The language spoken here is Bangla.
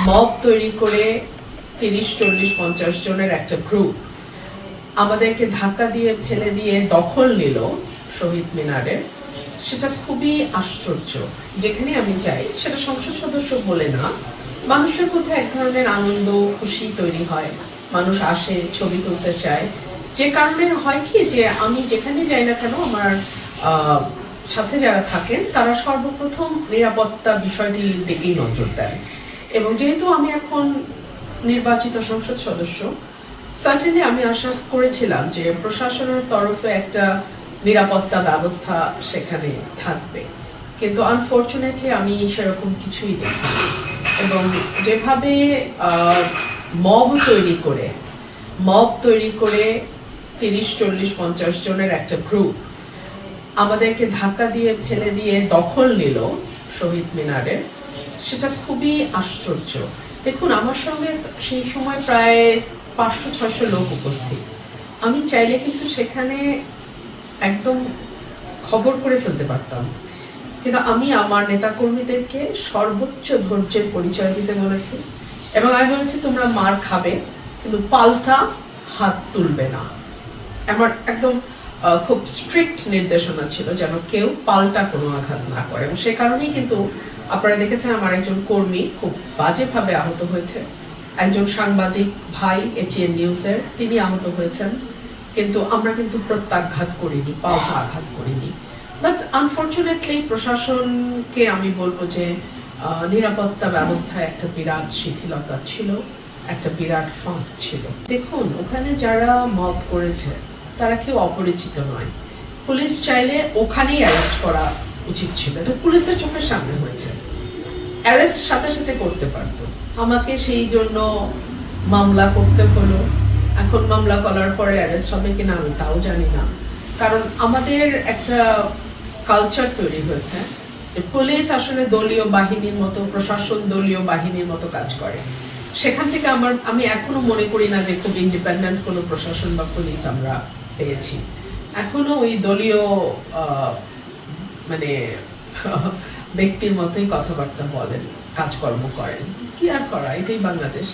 মব তৈরি করে ৩০-৪০-৫০ জনের একটা গ্রুপ আমাদেরকে ধাক্কা দিয়ে ফেলে দিয়ে দখল নিল শহীদ মিনারের, সেটা খুবই আশ্চর্য। যেখানে আমি যাই সেটা সংসদ সদস্য বলে না, মানুষের মধ্যে এক ধরনের আনন্দ খুশি তৈরি হয়, মানুষ আসে ছবি তুলতে চায়, যে কারণে হয় কি যে আমি যেখানে যাই না কেন আমার সাথে যারা থাকেন তারা সর্বপ্রথম নিরাপত্তা বিষয়টির দিকেই নজর দেন। এবং যেহেতু আমি এখন নির্বাচিত সংসদ সদস্য, সার্টেনলি আমি আশা করেছিলাম যে প্রশাসনের তরফে একটা নিরাপত্তা ব্যবস্থা সেখানে থাকবে, কিন্তু আনফরচুনেটলি আমি সেরকম কিছুই দেখিনি। এবং যেভাবে মব তৈরি করে ৩০-৪০-৫০ জনের একটা গ্রুপ আমাদেরকে ধাক্কা দিয়ে ফেলে দিয়ে দখল নিল শহীদ মিনারের, সেটা খুবই আশ্চর্য। দেখুন, আমার সঙ্গে সেই সময় প্রায় ৫০০-৬০০ লোক উপস্থিত। আমি চাইলে কিন্তু সেখানে একদম খবর করে ফেলতে পারতাম, কিন্তু আমি আমার নেতাকর্মীদেরকে সর্বোচ্চ ধৈর্যের পরিচয় দিতে বলেছি এবং আমি বলেছি তোমরা মার খাবে কিন্তু পাল্টা হাত তুলবে না। আমার একদম খুব স্ট্রিক্ট নির্দেশনা ছিল যেন কেউ পাল্টা কোনো আঘাত না করে। এবং সে কারণেই কিন্তু আপনারা দেখেছেন আমার একজন কর্মী খুব বাজেভাবে আহত হয়েছে, একজন সাংবাদিক ভাই এটিএন নিউজের তিনি আহত হয়েছেন, কিন্তু আমরা কিন্তু প্রত্যাঘাত করিনি, পাল্টা আঘাত করিনি। বাট আনফরচুনেটলি প্রশাসনকে আমি বলবো যে নিরাপত্তা ব্যবস্থায় একটা বিরাট শিথিলতা ছিল, একটা বিরাট ফাঁক ছিল। দেখুন, ওখানে যারা মব করেছে তারা কেউ অপরিচিত নয়। পুলিশ চাইলে ওখানেই অ্যারেস্ট করা উচিত ছিল, এটা পুলিশের চোখের সামনে হয়েছে, অ্যারেস্ট সাথে সাথে করতে পারতো। আমাকে সেই জন্য মামলা করতে হলো। এখন মামলা করার পরে অ্যারেস্ট হবে কিনা আমি তাও জানি না, কারণ আমাদের একটা কালচার তৈরি হয়েছে যে পুলিশ আসলে দলীয় বাহিনীর মতো, প্রশাসন দলীয় বাহিনীর মতো কাজ করে। সেখান থেকে আমি এখনো মনে করি না যে খুব ইন্ডিপেন্ডেন্ট কোনো প্রশাসন বা পুলিশ আমরা পেয়েছি। এখনো ওই দলীয় মানে ব্যক্তির মতোই কথাবার্তা বলেন, কাজকর্ম করেন। কি আর করা, এটাই বাংলাদেশ।